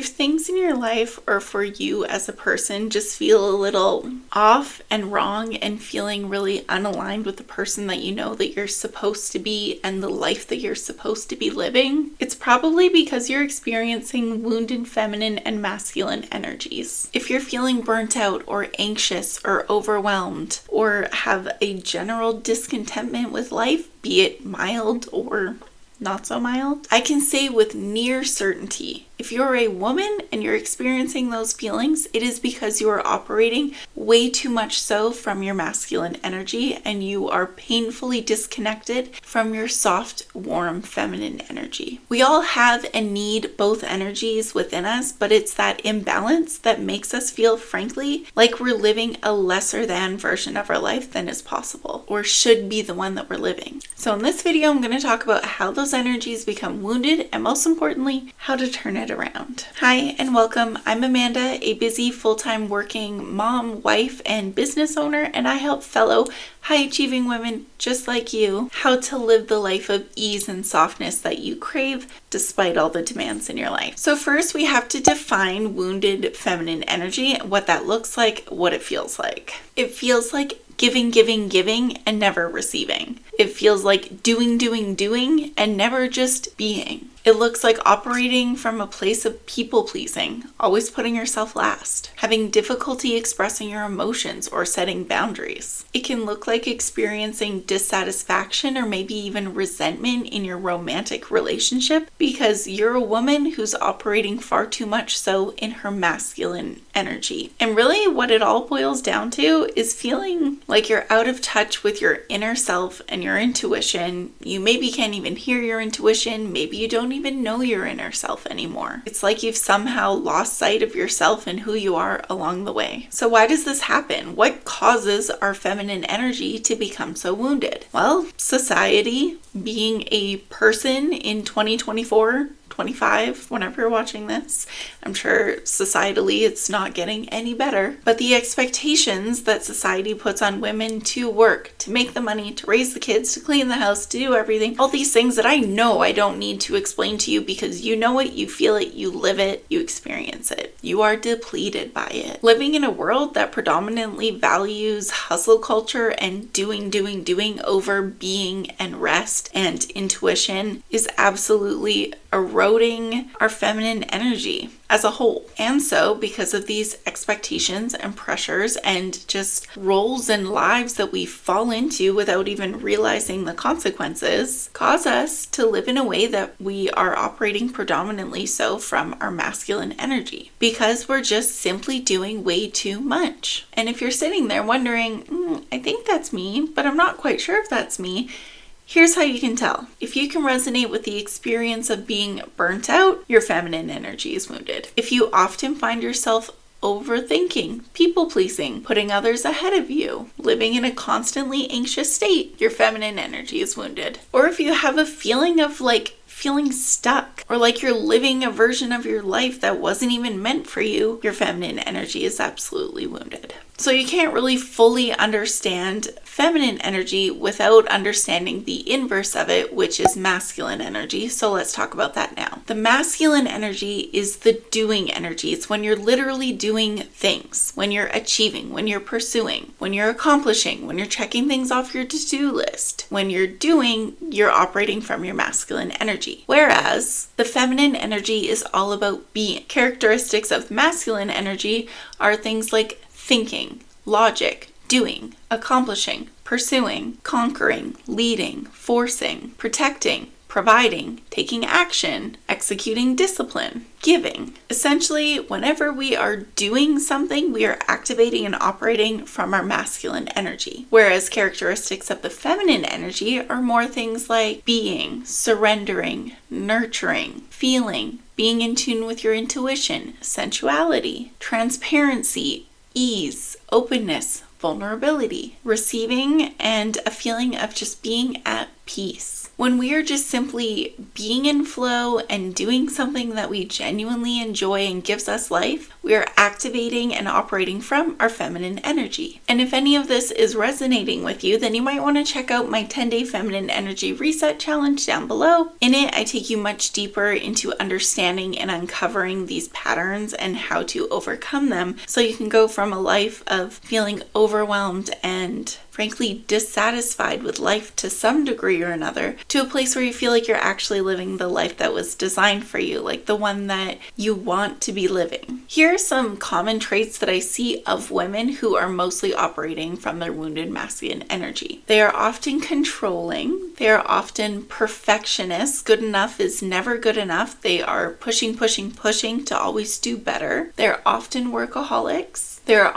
If things in your life or for you as a person just feel a little off and wrong and feeling really unaligned with the person that you know that you're supposed to be and the life that you're supposed to be living, it's probably because you're experiencing wounded feminine and masculine energies. If you're feeling burnt out or anxious or overwhelmed or have a general discontentment with life, be it mild or not so mild, I can say with near certainty, if you're a woman and you're experiencing those feelings, it is because you are operating way too much so from your masculine energy and you are painfully disconnected from your soft, warm, feminine energy. We all have and need both energies within us, but it's that imbalance that makes us feel, frankly, like we're living a lesser than version of our life than is possible or should be the one that we're living. So in this video, I'm going to talk about how those energies become wounded and most importantly, how to turn it around. Hi and welcome. I'm Amanda, a busy full-time working mom, wife, and business owner, and I help fellow high-achieving women just like you how to live the life of ease and softness that you crave despite all the demands in your life. So first, we have to define wounded feminine energy, what that looks like, what it feels like. It feels like giving, giving, giving, and never receiving. It feels like doing, doing, doing, and never just being. It looks like operating from a place of people-pleasing, always putting yourself last, having difficulty expressing your emotions or setting boundaries. It can look like experiencing dissatisfaction or maybe even resentment in your romantic relationship because you're a woman who's operating far too much so in her masculine energy. And really what it all boils down to is feeling like you're out of touch with your inner self and your intuition. You maybe can't even hear your intuition. Maybe you don't even know your inner self anymore. It's like you've somehow lost sight of yourself and who you are along the way. So why does this happen? What causes our feminine energy to become so wounded? Well, society, being a person in 2024, 25, whenever you're watching this. I'm sure societally it's not getting any better, but the expectations that society puts on women to work, to make the money, to raise the kids, to clean the house, to do everything, all these things that I know I don't need to explain to you because you know it, you feel it, you live it, you experience it. You are depleted by it. Living in a world that predominantly values hustle culture and doing over being and rest and intuition is absolutely eroding our feminine energy as a whole. And so because of these expectations and pressures and just roles and lives that we fall into without even realizing the consequences, cause us to live in a way that we are operating predominantly so from our masculine energy because we're just simply doing way too much. And if you're sitting there wondering, I think that's me, but I'm not quite sure if that's me, here's how you can tell. If you can resonate with the experience of being burnt out, your feminine energy is wounded. If you often find yourself overthinking, people-pleasing, putting others ahead of you, living in a constantly anxious state, your feminine energy is wounded. Or if you have a feeling of feeling stuck or like you're living a version of your life that wasn't even meant for you, your feminine energy is absolutely wounded. So you can't really fully understand feminine energy without understanding the inverse of it, which is masculine energy. So let's talk about that now. The masculine energy is the doing energy. It's when you're literally doing things, when you're achieving, when you're pursuing, when you're accomplishing, when you're checking things off your to-do list. When you're doing, you're operating from your masculine energy. Whereas the feminine energy is all about being. Characteristics of masculine energy are things like thinking, logic, doing, accomplishing, pursuing, conquering, leading, forcing, protecting, providing, taking action, executing discipline, giving. Essentially, whenever we are doing something, we are activating and operating from our masculine energy. Whereas characteristics of the feminine energy are more things like being, surrendering, nurturing, feeling, being in tune with your intuition, sensuality, transparency, ease, openness, vulnerability, receiving, and a feeling of just being at peace. When we are just simply being in flow and doing something that we genuinely enjoy and gives us life, we are activating and operating from our feminine energy. And if any of this is resonating with you, then you might want to check out my 10-day feminine energy reset challenge down below. In it, I take you much deeper into understanding and uncovering these patterns and how to overcome them, so you can go from a life of feeling overwhelmed and frankly dissatisfied with life to some degree or another, to a place where you feel like you're actually living the life that was designed for you, like the one that you want to be living. Here are some common traits that I see of women who are mostly operating from their wounded masculine energy. They are often controlling. They are often perfectionists. Good enough is never good enough. They are pushing to always do better. They're often workaholics. There are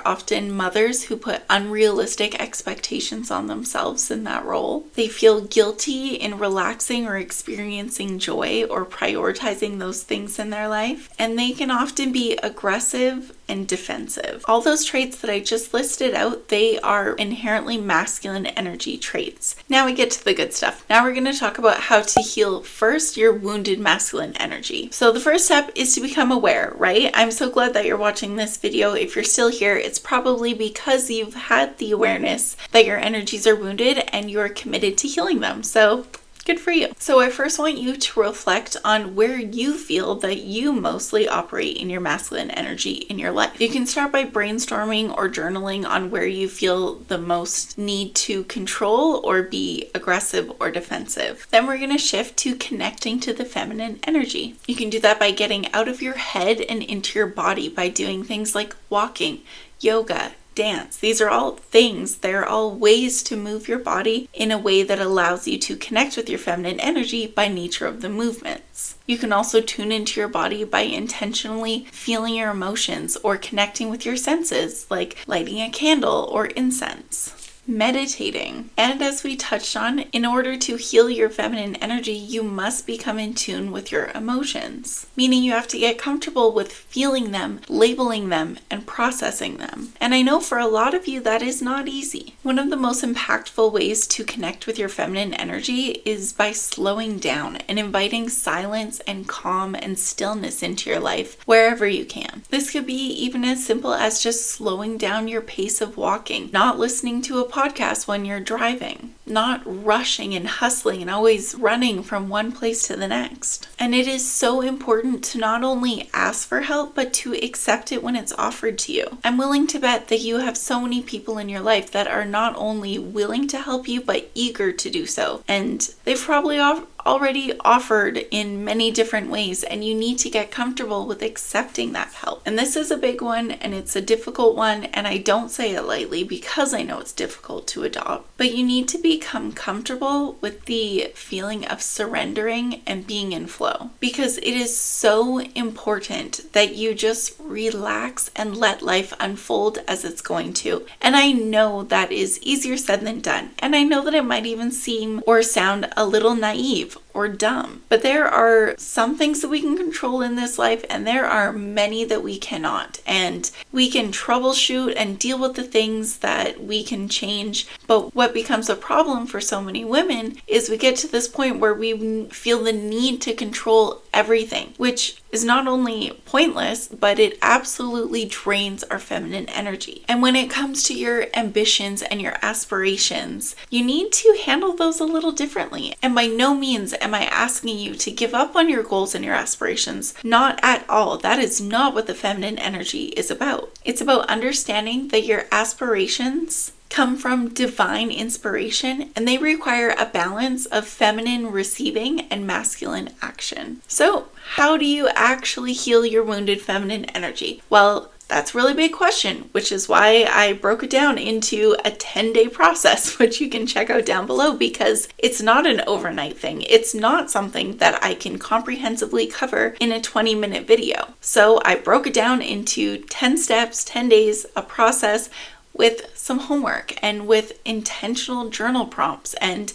often mothers who put unrealistic expectations on themselves in that role. They feel guilty in relaxing or experiencing joy or prioritizing those things in their life. And they can often be aggressive and defensive. All those traits that I just listed out, they are inherently masculine energy traits. Now we get to the good stuff. Now we're going to talk about how to heal first your wounded masculine energy. So the first step is to become aware, right? I'm so glad that you're watching this video. If you're still here, it's probably because you've had the awareness that your energies are wounded and you're committed to healing them. So good for you. So I first want you to reflect on where you feel that you mostly operate in your masculine energy in your life. You can start by brainstorming or journaling on where you feel the most need to control or be aggressive or defensive. Then we're going to shift to connecting to the feminine energy. You can do that by getting out of your head and into your body by doing things like walking, yoga, dance. These are all things. They're all ways to move your body in a way that allows you to connect with your feminine energy by nature of the movements. You can also tune into your body by intentionally feeling your emotions or connecting with your senses, like lighting a candle or incense. Meditating. And as we touched on, in order to heal your feminine energy, you must become in tune with your emotions, meaning you have to get comfortable with feeling them, labeling them, and processing them. And I know for a lot of you that is not easy. One of the most impactful ways to connect with your feminine energy is by slowing down and inviting silence and calm and stillness into your life wherever you can. This could be even as simple as just slowing down your pace of walking, not listening to a podcast when you're driving, not rushing and hustling and always running from one place to the next. And it is so important to not only ask for help, but to accept it when it's offered to you. I'm willing to bet that you have so many people in your life that are not only willing to help you, but eager to do so. And they've probably already offered in many different ways, and you need to get comfortable with accepting that help. And this is a big one, and it's a difficult one, and I don't say it lightly because I know it's difficult to adopt, but you need to become comfortable with the feeling of surrendering and being in flow, because it is so important that you just relax and let life unfold as it's going to. And I know that is easier said than done, and I know that it might even seem or sound a little naive or dumb. But there are some things that we can control in this life, and there are many that we cannot. And we can troubleshoot and deal with the things that we can change. But what becomes a problem for so many women is we get to this point where we feel the need to control everything, which is not only pointless, but it absolutely drains our feminine energy. And when it comes to your ambitions and your aspirations, you need to handle those a little differently. And by no means am I asking you to give up on your goals and your aspirations. Not at all. That is not what the feminine energy is about. It's about understanding that your aspirations come from divine inspiration, and they require a balance of feminine receiving and masculine action. So, how do you actually heal your wounded feminine energy? Well, that's a really big question, which is why I broke it down into a 10-day process, which you can check out down below, because it's not an overnight thing. It's not something that I can comprehensively cover in a 20-minute video. So I broke it down into 10 steps, 10 days, a process with some homework and with intentional journal prompts and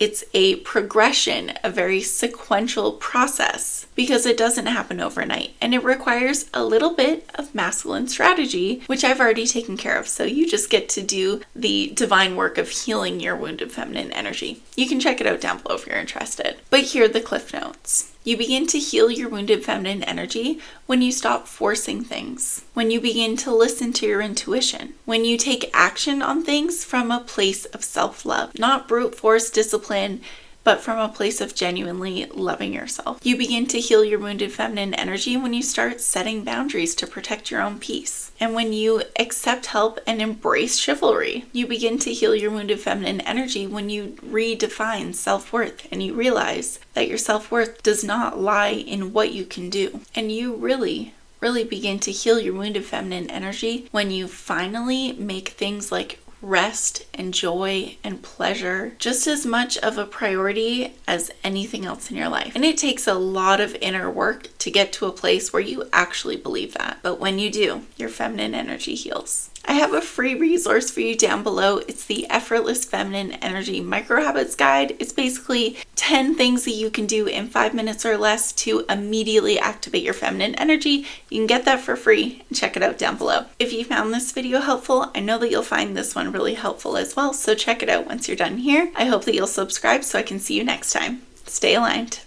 it's a progression, a very sequential process, because it doesn't happen overnight and it requires a little bit of masculine strategy, which I've already taken care of. So you just get to do the divine work of healing your wounded feminine energy. You can check it out down below if you're interested. But here are the cliff notes. You begin to heal your wounded feminine energy when you stop forcing things, when you begin to listen to your intuition, when you take action on things from a place of self-love, not brute force discipline, but from a place of genuinely loving yourself. You begin to heal your wounded feminine energy when you start setting boundaries to protect your own peace. And when you accept help and embrace chivalry. You begin to heal your wounded feminine energy when you redefine self-worth and you realize that your self-worth does not lie in what you can do. And you really begin to heal your wounded feminine energy when you finally make things like rest and joy and pleasure just as much of a priority as anything else in your life. And it takes a lot of inner work to get to a place where you actually believe that. But when you do, your feminine energy heals. I have a free resource for you down below. It's the Effortless Feminine Energy Micro Habits Guide. It's basically 10 things that you can do in 5 minutes or less to immediately activate your feminine energy. You can get that for free and check it out down below. If you found this video helpful, I know that you'll find this one really helpful as well. So check it out once you're done here. I hope that you'll subscribe so I can see you next time. Stay aligned.